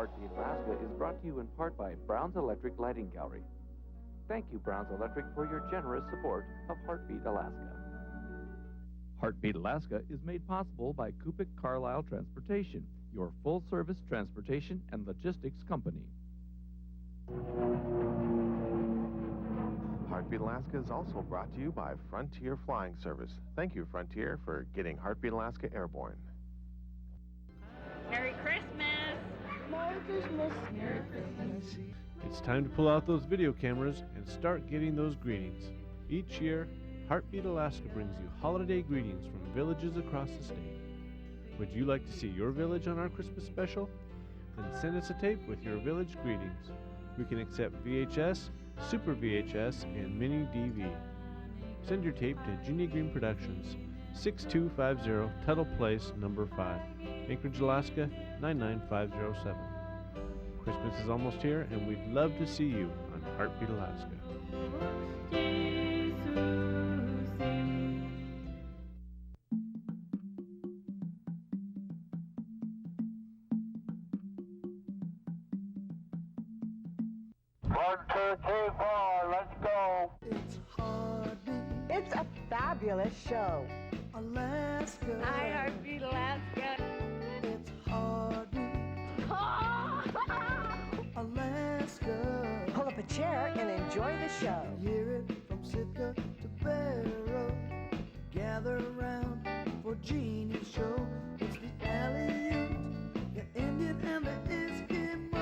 Heartbeat Alaska is brought to you in part by Brown's Electric Lighting Gallery. Thank you, Brown's Electric, for your generous support of Heartbeat Alaska. Heartbeat Alaska is made possible by Kupik Carlisle Transportation, your full-service transportation and logistics company. Heartbeat Alaska is also brought to you by Frontier Flying Service. Thank you, Frontier, for getting Heartbeat Alaska airborne. Merry Christmas! Merry Christmas! Merry Christmas! It's time to pull out those video cameras and start getting those greetings. Each year, Heartbeat Alaska brings you holiday greetings from villages across the state. Would you like to see your village on our Christmas special? Then send us a tape with your village greetings. We can accept VHS, Super VHS, and Mini DV. Send your tape to Jeanie Greene Productions, 6250 Tuttle Place, number 5, Anchorage, Alaska, 99507. Christmas is almost here, and we'd love to see you on Heartbeat Alaska. Let's go. It's a fabulous show. Alaska. Hi, Heartbeat Alaska. It's Heartbeat. Alaska. Pull up a chair and enjoy the show. Hear it from Sitka to Barrow. Gather around for Jeanie's show. It's the Aleut, the Indian, and the Eskimo.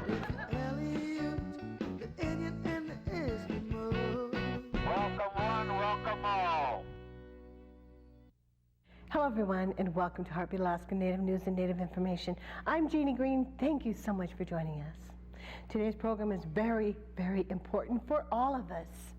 It's the Aleut, the Indian, and the Eskimo. Welcome one, welcome all. Hello, everyone, and welcome to Heartbeat Alaska Native News and Native Information. I'm Jeanie Greene. Thank you so much for joining us. Today's program is very, very important for all of us.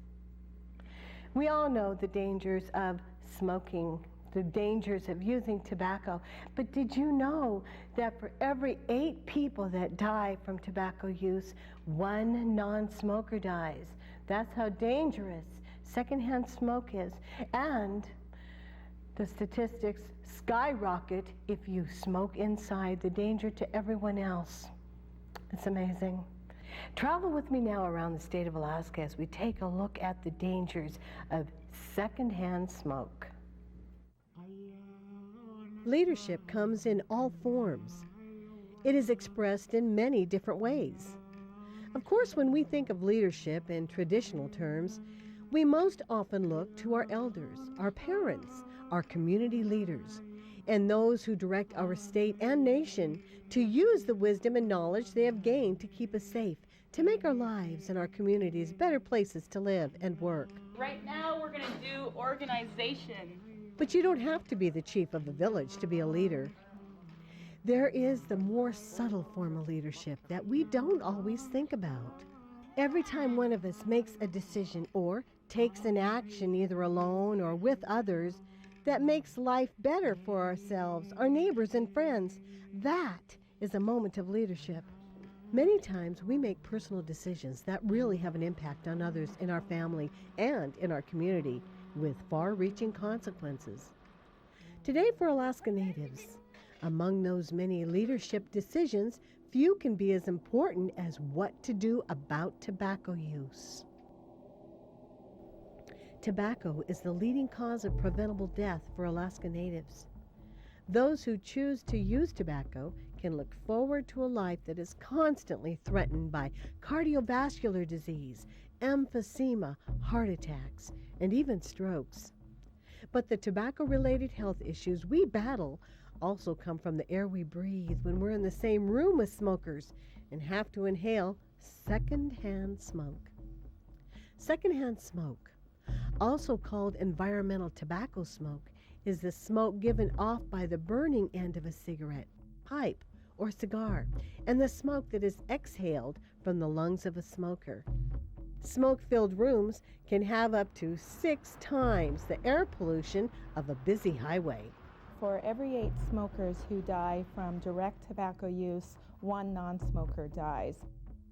We all know the dangers of smoking, the dangers of using tobacco, but did you know that for every 8 people that die from tobacco use, 1 non-smoker dies? That's how dangerous secondhand smoke is, and the statistics skyrocket if you smoke inside, the danger to everyone else. It's amazing. Travel with me now around the state of Alaska as we take a look at the dangers of secondhand smoke. Leadership comes in all forms. It is expressed in many different ways. Of course, when we think of leadership in traditional terms, we most often look to our elders, our parents, our community leaders, and those who direct our state and nation to use the wisdom and knowledge they have gained to keep us safe, to make our lives and our communities better places to live and work. Right now, we're going to do organization. But you don't have to be the chief of a village to be a leader. There is the more subtle form of leadership that we don't always think about. Every time one of us makes a decision or takes an action either alone or with others that makes life better for ourselves, our neighbors and friends, that is a moment of leadership. Many times we make personal decisions that really have an impact on others in our family and in our community with far-reaching consequences. Today for Alaska Natives, among those many leadership decisions, few can be as important as what to do about tobacco use. Tobacco is the leading cause of preventable death for Alaska Natives. Those who choose to use tobacco can look forward to a life that is constantly threatened by cardiovascular disease, emphysema, heart attacks, and even strokes. But the tobacco-related health issues we battle also come from the air we breathe when we're in the same room with smokers and have to inhale secondhand smoke. Secondhand smoke, also called environmental tobacco smoke, is the smoke given off by the burning end of a cigarette, pipe, or cigar, and the smoke that is exhaled from the lungs of a smoker. Smoke-filled rooms can have up to 6 times the air pollution of a busy highway. For every 8 smokers who die from direct tobacco use, 1 non-smoker dies.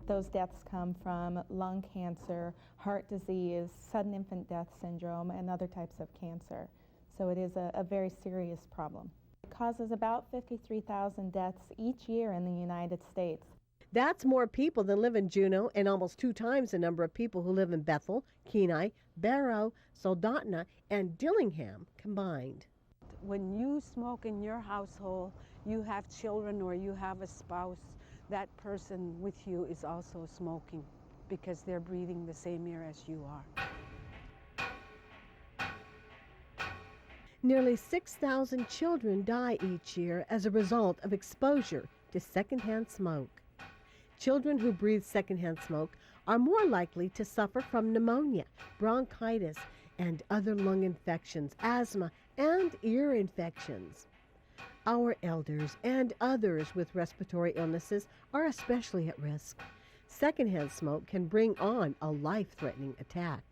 Those deaths come from lung cancer, heart disease, sudden infant death syndrome, and other types of cancer. So it is a very serious problem. It causes about 53,000 deaths each year in the United States. That's more people than live in Juneau and almost 2 times the number of people who live in Bethel, Kenai, Barrow, Soldotna, and Dillingham combined. When you smoke in your household, you have children or you have a spouse, that person with you is also smoking because they're breathing the same air as you are. Nearly 6,000 children die each year as a result of exposure to secondhand smoke. Children who breathe secondhand smoke are more likely to suffer from pneumonia, bronchitis, and other lung infections, asthma, and ear infections. Our elders and others with respiratory illnesses are especially at risk. Secondhand smoke can bring on a life-threatening attack.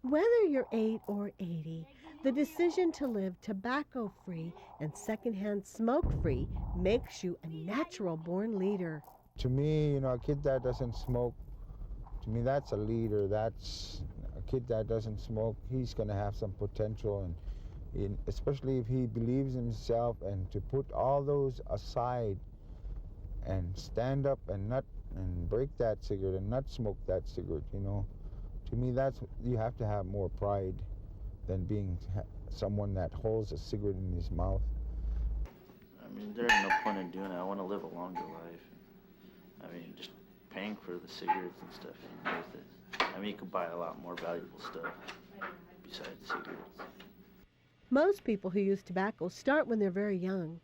Whether you're 8 or 80, the decision to live tobacco-free and secondhand smoke-free makes you a natural-born leader. To me, a kid that doesn't smoke, to me that's a leader. That's a kid that doesn't smoke. He's going to have some potential, and especially if he believes in himself, and to put all those aside and stand up and break that cigarette and not smoke that cigarette, To me, you have to have more pride than being someone that holds a cigarette in his mouth. I mean, there's no point in doing it. I want to live a longer life. I mean, just paying for the cigarettes and stuff ain't worth it. I mean, you could buy a lot more valuable stuff besides cigarettes. Most people who use tobacco start when they're very young.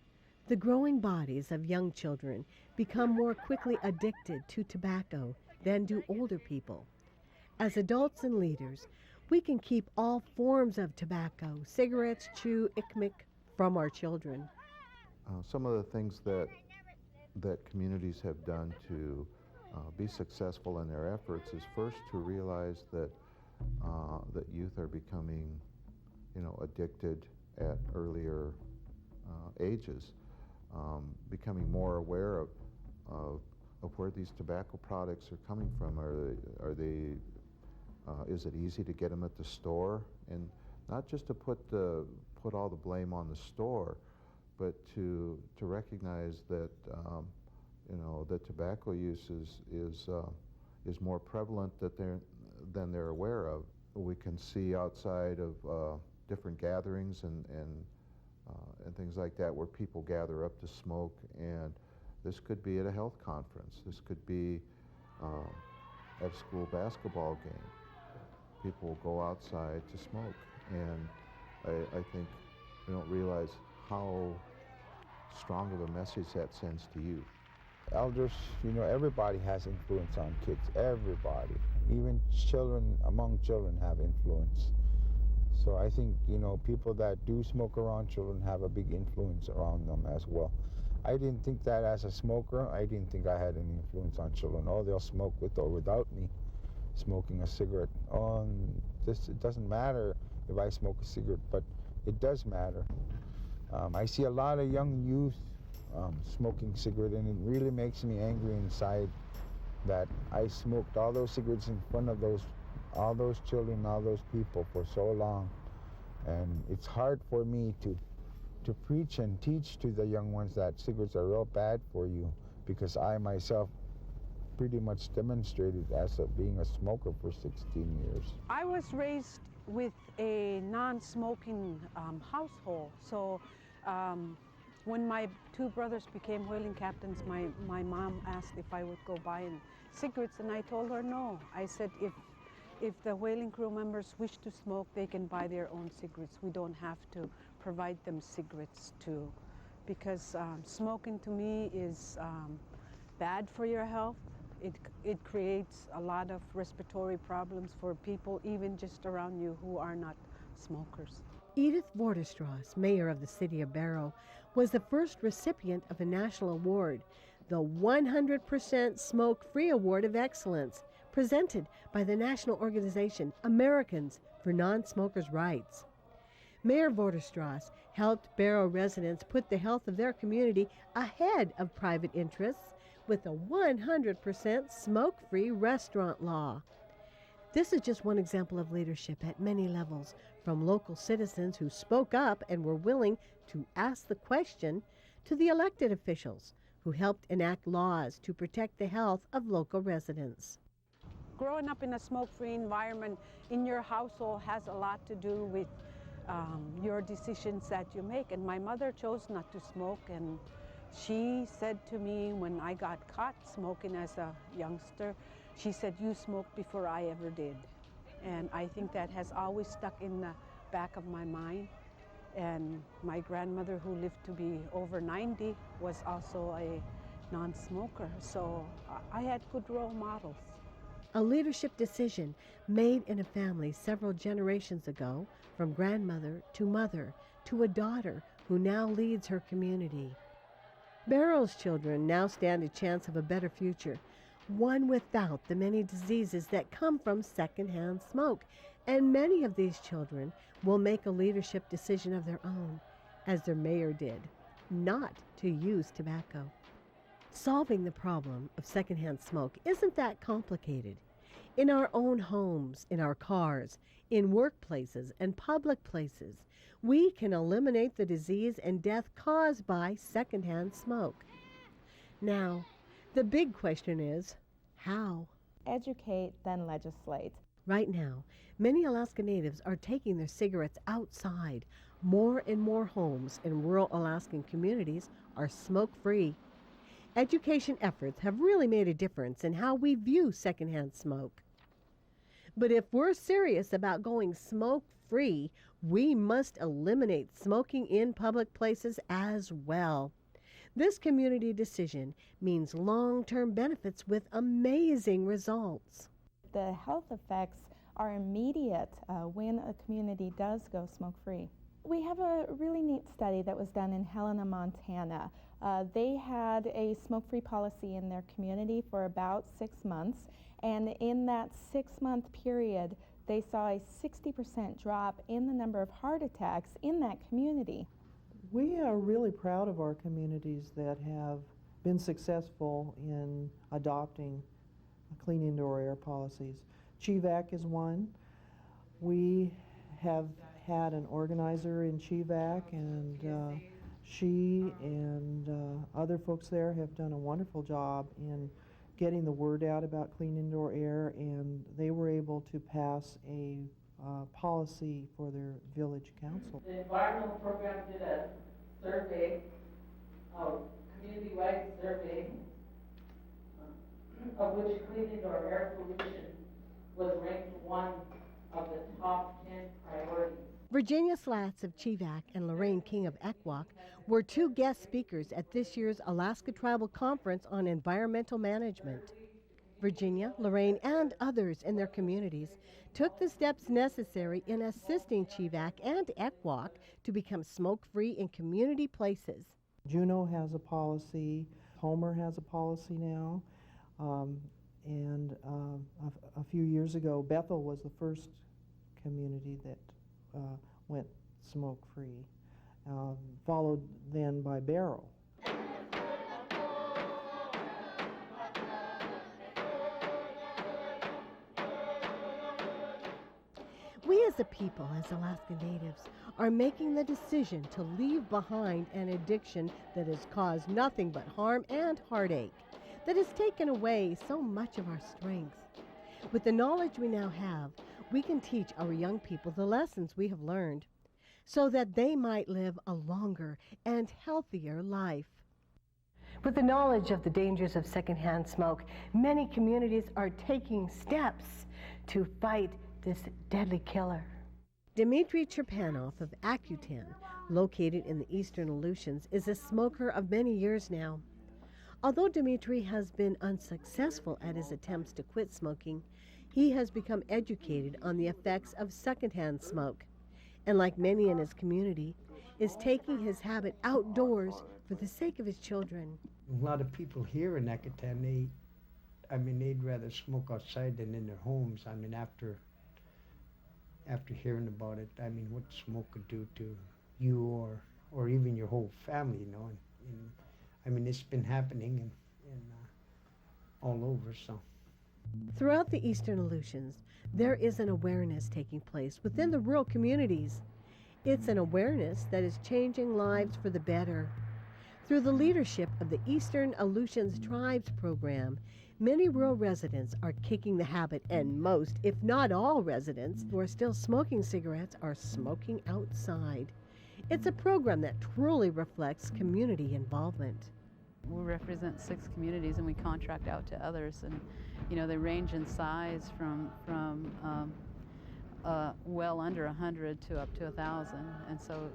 The growing bodies of young children become more quickly addicted to tobacco than do older people. As adults and leaders, we can keep all forms of tobacco, cigarettes, chew, ickmick, from our children. Some of the things that communities have done to be successful in their efforts is first to realize that youth are becoming, addicted at earlier ages, becoming more aware of where these tobacco products are coming from. Is it easy to get them at the store? And not just to put all the blame on the store, but to recognize that that tobacco use is more prevalent than they're aware of. We can see outside of different gatherings and things like that where people gather up to smoke, and this could be at a health conference. This could be at a school basketball game. People will go outside to smoke, and I think we don't realize how strong of a message that sends to youth. Elders, everybody has influence on kids, everybody. Even children, among children, have influence. So I think, people that do smoke around children have a big influence around them as well. I didn't think that as a smoker. I didn't think I had any influence on children. Oh, they'll smoke with or without me smoking a cigarette. It doesn't matter if I smoke a cigarette, but it does matter. I see a lot of young youth smoking cigarette, and it really makes me angry inside that I smoked all those cigarettes in front of all those children, all those people for so long. And it's hard for me to preach and teach to the young ones that cigarettes are real bad for you, because I myself pretty much demonstrated as being a smoker for 16 years. I was raised with a non-smoking household, so when my 2 brothers became whaling captains, my mom asked if I would go buy cigarettes, and I told her no. I said if the whaling crew members wish to smoke, they can buy their own cigarettes. We don't have to provide them cigarettes too, because smoking to me is bad for your health. It creates a lot of respiratory problems for people, even just around you, who are not smokers. Edith Vorderstrass, mayor of the city of Barrow, was the first recipient of a national award, the 100% Smoke-Free Award of Excellence, presented by the national organization Americans for Non-Smokers' Rights. Mayor Vorderstrass helped Barrow residents put the health of their community ahead of private interests with a 100% smoke-free restaurant law. This is just one example of leadership at many levels, from local citizens who spoke up and were willing to ask the question, to the elected officials who helped enact laws to protect the health of local residents. Growing up in a smoke-free environment in your household has a lot to do with your decisions that you make. And my mother chose not to smoke, and she said to me when I got caught smoking as a youngster, she said, "You smoked before I ever did." And I think that has always stuck in the back of my mind. And my grandmother, who lived to be over 90, was also a non-smoker. So I had good role models. A leadership decision made in a family several generations ago, from grandmother to mother to a daughter who now leads her community. Barrow's children now stand a chance of a better future, one without the many diseases that come from secondhand smoke. And many of these children will make a leadership decision of their own, as their mayor did, not to use tobacco. Solving the problem of secondhand smoke isn't that complicated. In our own homes, in our cars, in workplaces and public places, we can eliminate the disease and death caused by secondhand smoke. Now, the big question is, how? Educate, then legislate. Right now, many Alaska Natives are taking their cigarettes outside. More and more homes in rural Alaskan communities are smoke-free. Education efforts have really made a difference in how we view secondhand smoke. But if we're serious about going smoke-free, we must eliminate smoking in public places as well. This community decision means long-term benefits with amazing results. The health effects are immediate when a community does go smoke-free. We have a really neat study that was done in Helena, Montana. They had a smoke-free policy in their community for about 6 months, and in that 6-month period, they saw a 60% drop in the number of heart attacks in that community. We are really proud of our communities that have been successful in adopting clean indoor air policies. CHEVAC is one. We have had an organizer in CHEVAC, and she and other folks there have done a wonderful job in getting the word out about clean indoor air, and they were able to pass a policy for their village council. The environmental program did a survey, a community-wide survey, of which clean indoor air pollution was ranked one of the top 10 priorities. Virginia Slats of CHEVAC and Lorraine King of Ekwok were two guest speakers at this year's Alaska Tribal Conference on Environmental Management. Virginia, Lorraine, and others in their communities took the steps necessary in assisting CHEVAC and Ekwok to become smoke-free in community places. Juneau has a policy, Homer has a policy now, and a few years ago, Bethel was the first community that went smoke-free, followed then by Barrow. We as a people, as Alaska Natives, are making the decision to leave behind an addiction that has caused nothing but harm and heartache, that has taken away so much of our strength. With the knowledge we now have, we can teach our young people the lessons we have learned so that they might live a longer and healthier life. With the knowledge of the dangers of secondhand smoke, many communities are taking steps to fight this deadly killer. Dmitry Cherpanov of Accutane, located in the eastern Aleutians, is a smoker of many years now. Although Dmitry has been unsuccessful at his attempts to quit smoking, he has become educated on the effects of secondhand smoke, and like many in his community, is taking his habit outdoors for the sake of his children. A lot of people here in Accutane, they'd rather smoke outside than in their homes. After hearing about it, what smoke could do to you or even your whole family, And it's been happening, and all over, so. Throughout the Eastern Aleutians, there is an awareness taking place within the rural communities. It's an awareness that is changing lives for the better. Through the leadership of the Eastern Aleutians Tribes Program, many rural residents are kicking the habit, and most, if not all, residents who are still smoking cigarettes are smoking outside. It's a program that truly reflects community involvement. We represent 6 communities and we contract out to others, and you know, they range in size from well under 100 to up to 1,000, and so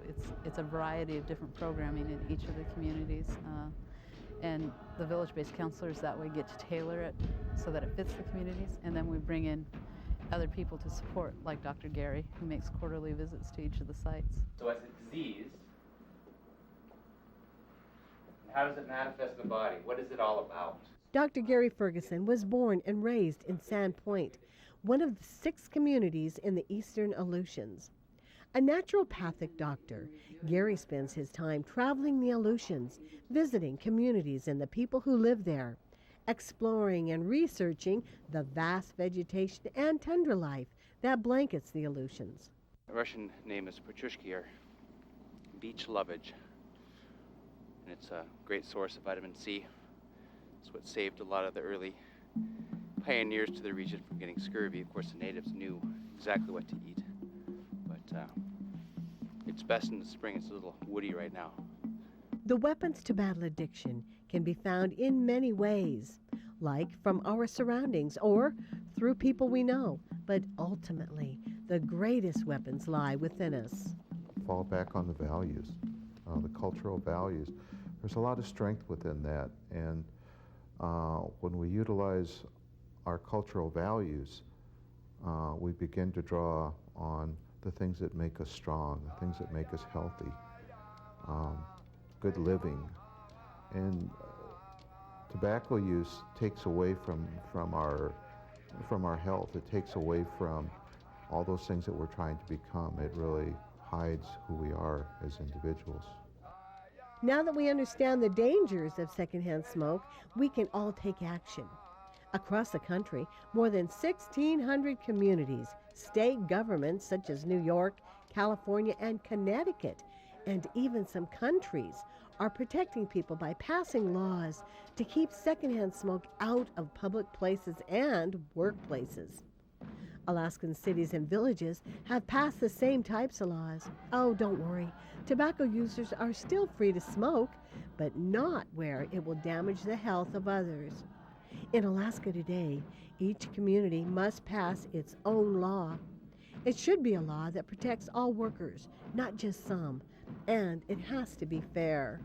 it's a variety of different programming in each of the communities, and the village-based counselors that way get to tailor it so that it fits the communities, and then we bring in other people to support, like Dr. Gary, who makes quarterly visits to each of the sites. So as a disease, how does it manifest in the body? What is it all about? Dr. Gary Ferguson was born and raised in Sandpoint, one of the 6 communities in the Eastern Aleutians. A naturopathic doctor, Gary spends his time traveling the Aleutians, visiting communities and the people who live there, exploring and researching the vast vegetation and tundra life that blankets the Aleutians. The Russian name is Petrushki, or beech lovage, and it's a great source of vitamin C. It's what saved a lot of the early pioneers to the region from getting scurvy. Of course, the natives knew exactly what to eat, but it's best in the spring. It's a little woody right now. The weapons to battle addiction can be found in many ways, like from our surroundings or through people we know, but ultimately, the greatest weapons lie within us. Fall back on the values, the cultural values. There's a lot of strength within that, and when we utilize our cultural values, we begin to draw on the things that make us strong, the things that make us healthy, good living. And tobacco use takes away from our health. It takes away from all those things that we're trying to become. It really hides who we are as individuals. Now that we understand the dangers of secondhand smoke, we can all take action. Across the country, more than 1,600 communities, state governments such as New York, California, and Connecticut, and even some countries are protecting people by passing laws to keep secondhand smoke out of public places and workplaces. Alaskan cities and villages have passed the same types of laws. Oh, don't worry. Tobacco users are still free to smoke, but not where it will damage the health of others. In Alaska today, each community must pass its own law. It should be a law that protects all workers, not just some, and it has to be fair.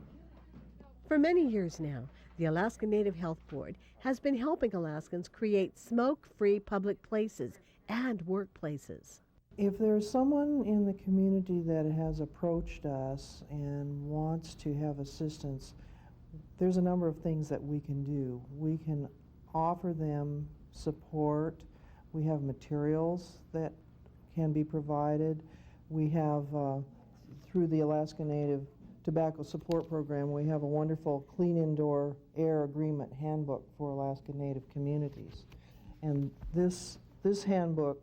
For many years now, the Alaska Native Health Board has been helping Alaskans create smoke-free public places and workplaces. If there's someone in the community that has approached us and wants to have assistance, there's a number of things that we can do. We can offer them support. We have materials that can be provided. We have, through the Alaska Native Tobacco Support Program, we have a wonderful Clean Indoor Air Agreement Handbook for Alaska Native communities. And this handbook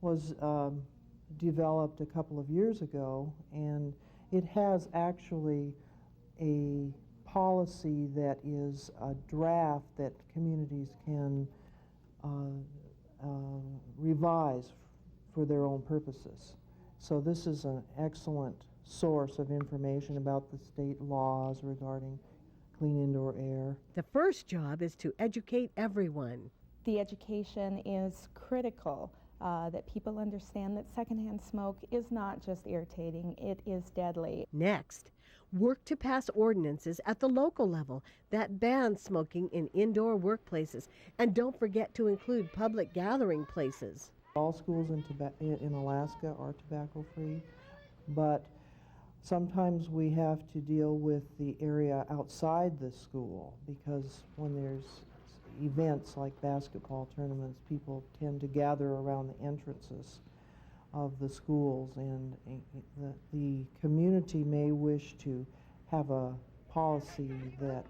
was developed a couple of years ago, and it has actually a policy that is a draft that communities can revise for their own purposes. So this is an excellent source of information about the state laws regarding clean indoor air. The first job is to educate everyone. The education is critical, that people understand that secondhand smoke is not just irritating, it is deadly. Next, work to pass ordinances at the local level that ban smoking in indoor workplaces, and don't forget to include public gathering places. All schools in Alaska are tobacco-free, but sometimes we have to deal with the area outside the school, because when there's events like basketball tournaments, people tend to gather around the entrances of the schools, and the community may wish to have a policy that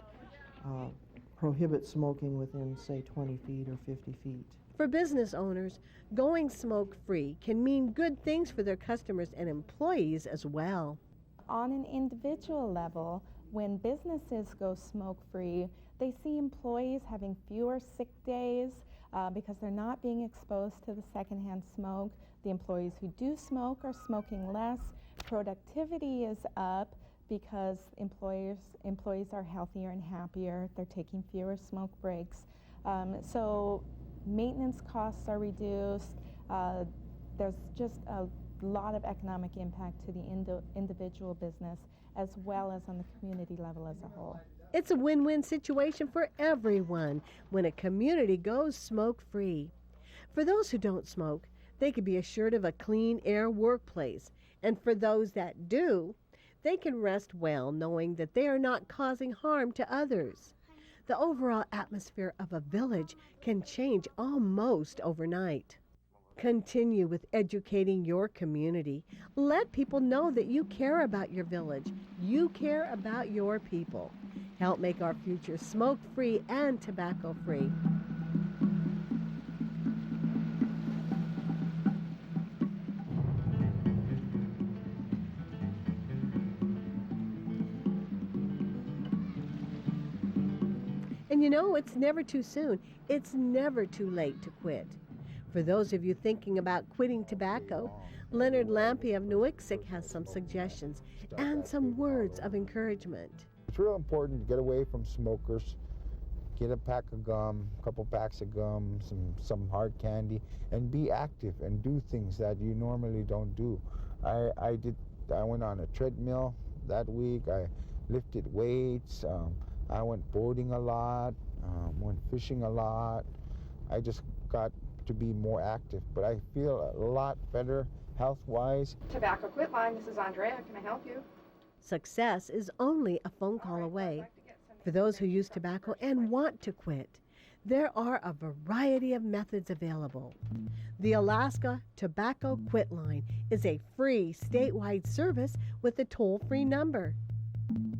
prohibit smoking within, say, 20 feet or 50 feet. For business owners, going smoke-free can mean good things for their customers and employees as well. On an individual level, when businesses go smoke-free, they see employees having fewer sick days because they're not being exposed to the secondhand smoke. The employees who do smoke are smoking less. Productivity is up because employees are healthier and happier. They're taking fewer smoke breaks. So maintenance costs are reduced. There's just a lot of economic impact to the individual business as well as on the community level as a whole. It's a win-win situation for everyone when a community goes smoke-free. For those who don't smoke, they can be assured of a clean air workplace. And for those that do, they can rest well knowing that they are not causing harm to others. The overall atmosphere of a village can change almost overnight. Continue with educating your community. Let people know that you care about your village. You care about your people. Help make our future smoke-free and tobacco-free. And you know, it's never too soon. It's never too late to quit. For those of you thinking about quitting tobacco, Leonard Lampy of Nuiqsik has some suggestions and some words of encouragement. It's real important to get away from smokers. Get a pack of gum, a couple packs of gum, some hard candy, and be active and do things that you normally don't do. I went on a treadmill that week. I lifted weights. I went boating a lot. Went fishing a lot. I just got to be more active, but I feel a lot better health-wise. Tobacco Quit Line, this is Andrea. Can I help you? Success is only a phone call away. For those who use tobacco and want to quit, there are a variety of methods available. The Alaska Tobacco Quit Line is a free statewide service with a toll-free number.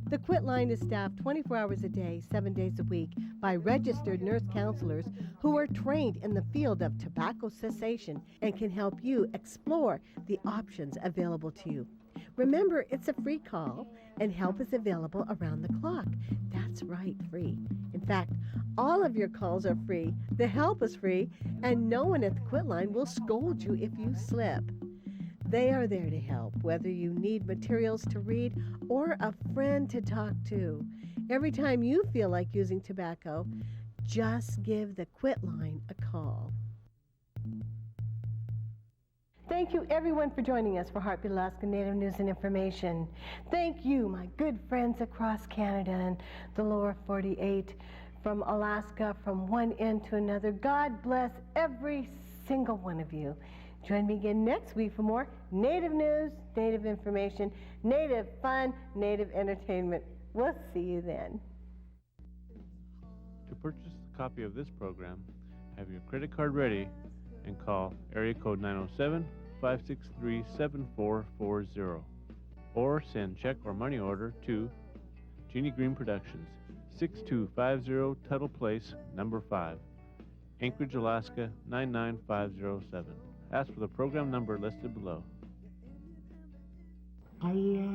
The Quit Line is staffed 24 hours a day, 7 days a week by registered nurse counselors who are trained in the field of tobacco cessation and can help you explore the options available to you. Remember, it's a free call and help is available around the clock. That's right, free. In fact, all of your calls are free, the help is free, and no one at the Quit Line will scold you if you slip. They are there to help, whether you need materials to read or a friend to talk to. Every time you feel like using tobacco, just give the Quit Line a call. Thank you, everyone, for joining us for Heartbeat Alaska Native News and Information. Thank you, my good friends across Canada and the lower 48, from Alaska, from one end to another. God bless every single one of you. Join me again next week for more Native news, Native information, Native fun, Native entertainment. We'll see you then. To purchase a copy of this program, have your credit card ready and call area code 907-563-7440 or send check or money order to Jeanie Greene Productions, 6250 Tuttle Place, number 5, Anchorage, Alaska 99507. Ask for the program number listed below. Kaya